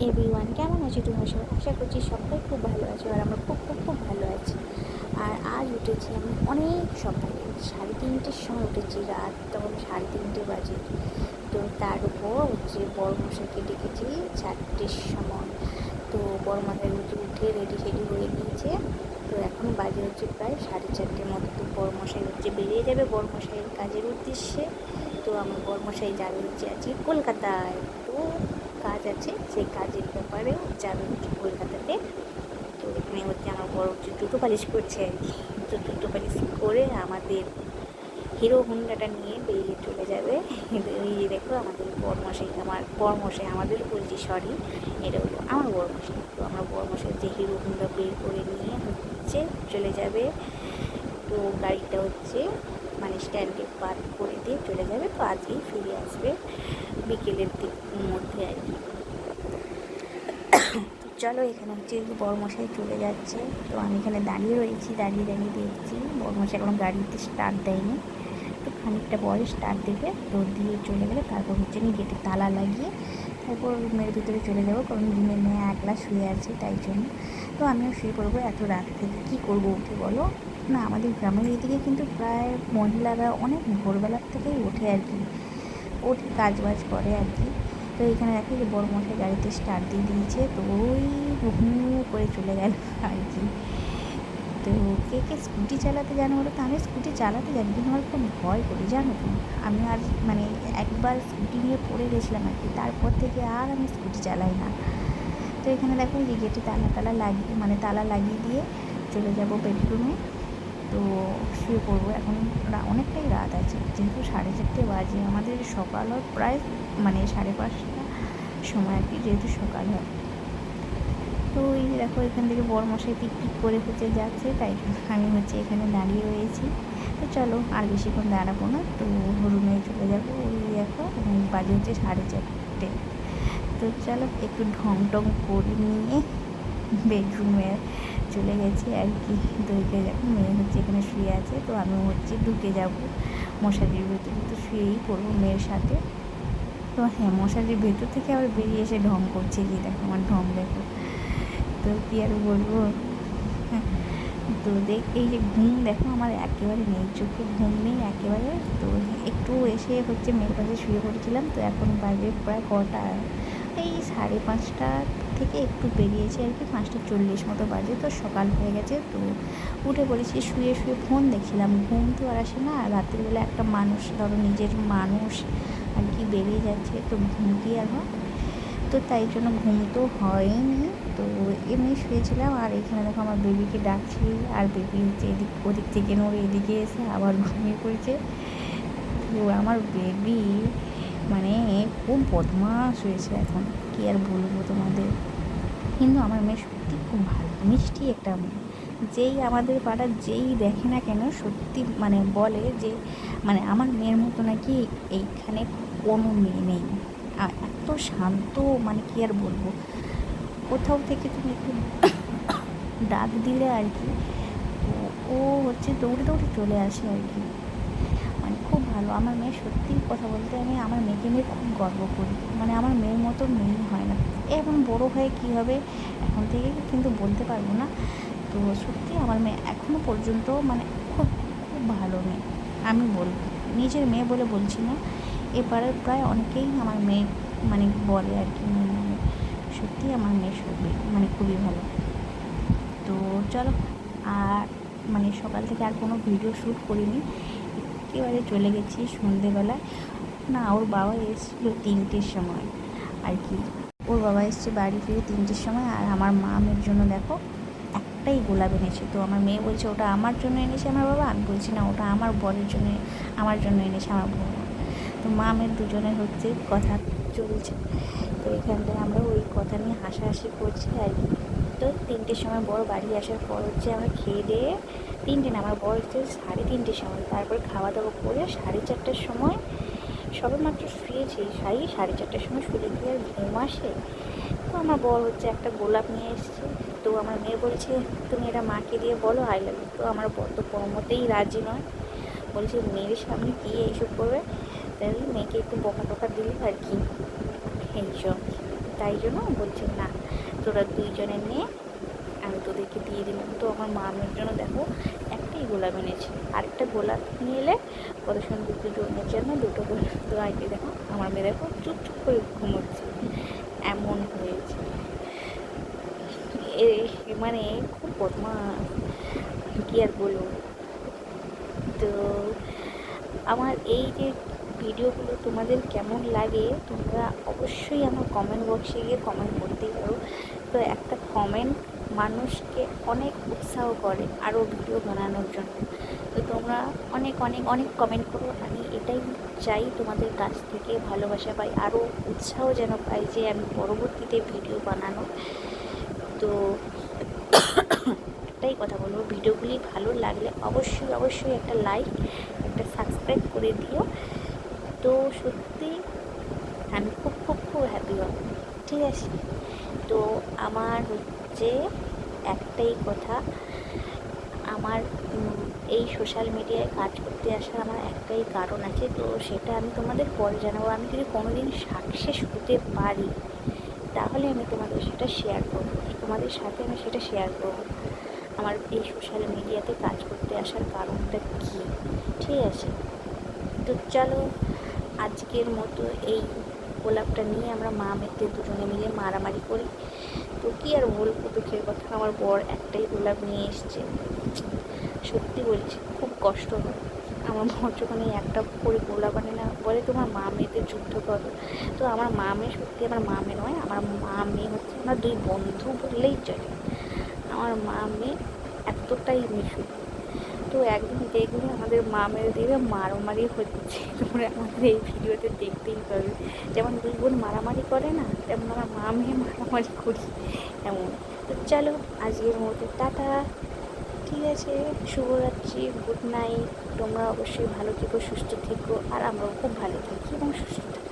Everyone, কেমন আছো তোমরা সবাই? আশা করছি সবাই খুব ভালো আছো আর আমরা খুব খুব খুব ভালো আছি। আর আজ উঠেছি আমি অনেক সকালে, 3:30-র সময় উঠেছি। রাত তখন 3:30 বাজে। তো তার উপর হচ্ছে বড় মশাইকে ডেকেছি 4টের সময়। তো বড় মশাই উঠে রেডি সেডি হয়ে নিয়েছে। তো এখন বাজে হচ্ছে প্রায় 4:30 মতো। তো বড় মশাই হচ্ছে বেরিয়ে যাবে বড় মশাইয়ের কাজের উদ্দেশ্যে। তো আমার বড় মশাই যাবে হচ্ছে আজকে কলকাতায়। তো কাজ আছে, সেই কাজের ব্যাপারেও যাবে হচ্ছে কলকাতাতে। তো এখানে হচ্ছে আমার বড় হচ্ছে জুতো পালিশ করছে আর কি। তো জুতো পালিশ করে আমাদের হিরো হুন্ডাটা নিয়ে বেরিয়ে চলে যাবে। এই যে দেখো আমাদের বড়মশাই, আমার বড়মশাই, আমাদের বলছি সরি, এটা হলো আমার বড়মশাই। তো আমার বড়মশাই হচ্ছে হিরো হুন্ডা বের করে নিয়ে হচ্ছে চলে যাবে। তো গাড়িটা হচ্ছে মানে স্ট্যান্ডে পার্ক করে দিয়ে চলে যাবে। তো আজকেই ফিরে আসবে বিকেলের মধ্যে আর কি। তো চলো, এখানে হচ্ছে বড়মশাই চলে যাচ্ছে। তো আমি এখানে দাঁড়িয়ে রয়েছি, দাঁড়িয়ে দাঁড়িয়ে দেখছি। বড়মশাই এখন গাড়িতে স্টার্ট দেয়নি, তো খানিকটা পরে স্টার্ট দেবে। তো দিয়ে চলে গেলে তারপর হচ্ছে আমি গেটে তালা লাগিয়ে তারপর রুমের ভিতরে চলে যাবো, কারণ রুমের মেয়ে একলা শুয়ে আছে তাই জন্য। তো আমিও শুয়ে পড়বো। এত রাত থেকে কী করবো উঠে বলো? না, আমাদের গ্রামের এদিকে কিন্তু প্রায় মহিলারা অনেক ভোরবেলার থেকেই ওঠে আর কি, ওঠে কাজ বাজ করে আর কি। তো এখানে দেখো যে বড় মশাই গাড়িতে স্টার্ট দিয়ে দিয়েছে। তো ওই হু করে চলে গেল আর কি। তো কে কে স্কুটি চালাতে জানো বলো? তো আমি স্কুটি চালাতে জানি, কিন্তু আমার খুব ভয় করি জানো তো। আমি আর মানে একবার স্কুটি নিয়ে পড়ে গেছিলাম আর কি, তারপর থেকে আর আমি স্কুটি চালাই না। তো এখানে দেখো যে গেটে তালা লাগিয়ে মানে তালা লাগিয়ে দিয়ে চলে যাব বেডরুমে। তো শুয়ে পড়বো। এখন অনেকটাই রাত আছে, যেহেতু 4:30 বাজে। আমাদের সকাল হয় প্রায় মানে 5:30 সময় আর কি, যেহেতু সকাল হয়। তো এই দেখো এখান থেকে বড় মশাই পিক পিক করে হচ্ছে যাচ্ছে, তাই আমি হচ্ছে এখানে দাঁড়িয়ে রয়েছি। তো চলো আর বেশিক্ষণ দাঁড়াবো না, তো রুমে চলে যাবো। ওই দেখো বাজে হচ্ছে 4:30। তো চলো একটু ঢং টং করে নিয়ে বেডরুমে চলে গেছি আর কি। তো এখানে দেখো মেয়ে হচ্ছে এখানে শুয়ে আছে। তো আমি হচ্ছে ঢুকে যাব মশারির ভেতরে, তো শুয়েই পড়বো মেয়ের সাথে। তো হ্যাঁ, মশারির ভেতর থেকে আবার বেরিয়ে এসে ঢং করছে, যে দেখো আমার ঢং দেখো। তো কী আর বলবো। তো এই যে ঘুম দেখো আমার একেবারে নেই, চোখে ঘুম নেই একেবারে। তো একটু এসে হচ্ছে মেয়ের পাশে শুয়ে পড়েছিলাম। তো এখন বাজে প্রায় কটা, এই 5:30 থেকে একটু বেরিয়েছে আর কি, 5:40 মতো বাজে। তো সকাল হয়ে গেছে। তো উঠে পড়েছি, শুয়ে শুয়ে ফোন দেখছিলাম। ঘুম তো আর আসে না রাত্রিবেলা, একটা মানুষ ধরো নিজের মানুষ আর কি বেরিয়ে যাচ্ছে, তো ঘুম কি আর হয়? তো তাই জন্য ঘুম তো হয়নি। তো এমনি শুয়েছিলাম। আর এখানে দেখো আমার বেবিকে ডাকছি, আর বেবি হচ্ছে এদিক ওদিক থেকে নড়ে এদিকে এসে আবার ঘুমিয়ে পড়েছে। তো আমার বেবি মানে খুব বদমাশ হয়েছে এখন, কী আর বলবো তোমাদের। কিন্তু আমার মেয়ে সত্যি খুব ভালো, মিষ্টি একটা মেয়ে। যেই আমাদের পাড়ার যেই দেখে না কেন সত্যি মানে বলে যে মানে আমার মেয়ের মতো নাকি এইখানে কোনো মেয়ে নেই। আর এত শান্ত, মানে কী আর বলবো। কোথাও থেকে তুমি একটু ডাক দিলে আর কি, তো ও হচ্ছে দৌড়ে দৌড়ে চলে আসে আর কি। মানে খুব ভালো আমার মেয়ে। সত্যি কথা বলতে আমি আমার মেয়েকে নিয়ে খুব গর্ব করি। মানে আমার মেয়ের মতো মেয়েই হয় না। এখন বড় হয়ে কী হবে এখন থেকে কিন্তু বলতে পারবো না। তো সত্যি আমার মেয়ে এখনও পর্যন্ত মানে খুব খুব ভালো মেয়ে। আমি বলবো, নিজের মেয়ে বলে বলছি না, এবারে প্রায় অনেকেই আমার মেয়ে মানে বলে আর কি মেয়ের নামে। সত্যি আমার মেয়ে সত্যি মানে খুবই ভালো। তো চলো, আর মানে সকাল থেকে আর কোনো ভিডিও শ্যুট করিনি, একেবারে চলে গেছি সন্ধেবেলায়। না, ওর বাবা এসেছিলো 3টের সময় আর কি। ওর বাবা এসছে বাড়ি ফিরে 3টের সময়। আর আমার মা মেয়ের জন্য দেখো একটাই গোলাপ এনেছে। তো আমার মেয়ে বলছে ওটা আমার জন্য এনেছে আমার বাবা। আমি বলছি না, ওটা আমার বরের জন্য, আমার জন্য এনেছে আমার বর। তো মা মেয়ের দুজনের হচ্ছে কথা চলছে। তো এখানটায় আমরা ওই কথা নিয়ে হাসাহাসি করছি আর কি। তো 3টের সময় বর বাড়ি আসার পর হচ্ছে আমরা খেয়ে দিয়ে, 3টে না, আমার বর হচ্ছে 3:30 সময়, তারপর খাওয়া দাওয়া করে 4:30 সময় সবে মাত্র শুয়েছি। 4:30 সময় শুলে কি আর ঘুম আসে? তো আমার বর হচ্ছে একটা গোলাপ নিয়ে এসছে। তো আমার মেয়ে বলছে তুমি এটা মাকে দিয়ে বলো আই লাভ ইউ। তো আমার বর তো কোনো মতেই রাজি নয়, বলছে মেয়ের সামনে কী এইসব করবে। তাই মেয়েকে একটু বকা টকা দিল আর কি, এইসব। তাই জন্য বলছে না, তোরা দুইজনে নিয়ে আমি তোদেরকে দিয়ে দিলাম। তো আমার মামের জন্য দেখো একটাই গোলাপ এনেছে, আরেকটা গোলাপ নিয়ে এলে কত সুন্দর দুজনের জন্য দুটো গোলাপ। তো আগে দেখো আমার মেয়ে দেখো চুপ করে ঘুমোচ্ছে, এমন হয়েছে। মানে খুব বদমাস, কি আর বলবো। তো আমার এই যে ভিডিওগুলো তোমাদের কেমন লাগে তোমরা অবশ্যই আমার কমেন্ট বক্সে গিয়ে কমেন্ট করতেই পারো। তো একটা কমেন্ট মানুষকে অনেক উৎসাহ করে আরও ভিডিও বানানোর জন্য। তো তোমরা অনেক অনেক অনেক কমেন্ট করো, আমি এটাই চাই তোমাদের কাছ থেকে ভালোবাসা পাই, আরও উৎসাহ যেন পাই যে আমি পরবর্তীতে ভিডিও বানানো। তো একটাই কথা বলবো, ভিডিওগুলি ভালো লাগলে অবশ্যই অবশ্যই একটা লাইক, একটা সাবস্ক্রাইব করে দিও। তো সত্যি আমি খুব খুব খুব হ্যাপি হব, ঠিক আছে। তো আমার হচ্ছে একটাই কথা, আমার এই সোশ্যাল মিডিয়ায় কাজ করতে আসার আমার একটাই কারণ আছে। তো সেটা আমি তোমাদের পরে জানাবো। আমি যদি কোনোদিন সাকসেস হতে পারি তাহলে আমি তোমাদের সেটা শেয়ার করবো, তোমাদের সাথে আমি সেটা শেয়ার করবো আমার এই সোশ্যাল মিডিয়াতে কাজ করতে আসার কারণটা কী, ঠিক আছে। তো চলো আজকের মতো এই গোলাপটা নিয়ে আমরা মা মেয়েতে দুজনে মিলে মারামারি করি। তো কী আর বলবো, দুঃখের কথা, আমার বর একটাই গোলাপ নিয়ে এসছে। সত্যি বলছি খুব কষ্ট হয় আমার বর যখন এই একটা করে গোলাপ আনে না, বলে তোমার মা মেয়েতে যুদ্ধ করো। তো আমার মা মেয়ে সত্যি আমার মা মেয়ে নয়, আমার মা মেয়ে হচ্ছে আমরা দুই বন্ধু বললেই চলে। আমার মা মেয়ে এতটাই মিশুক। তো একদিন দেখবে আমাদের মা মেরে দেখবে মারামারি হচ্ছে, তোমরা আমাদের এই ভিডিওতে দেখতেই পাবে। যেমন দুই বোন মারামারি করে না, তেমন আমার মা মেয়ে মারামারি করি এমন। তো চলো আজকের মতো টাটা, ঠিক আছে, শুভরাত্রি, গুড নাইট। তোমরা অবশ্যই ভালো থেকো, সুস্থ থেকো, আর আমরাও খুব ভালো থাকি এবং সুস্থ থাকি।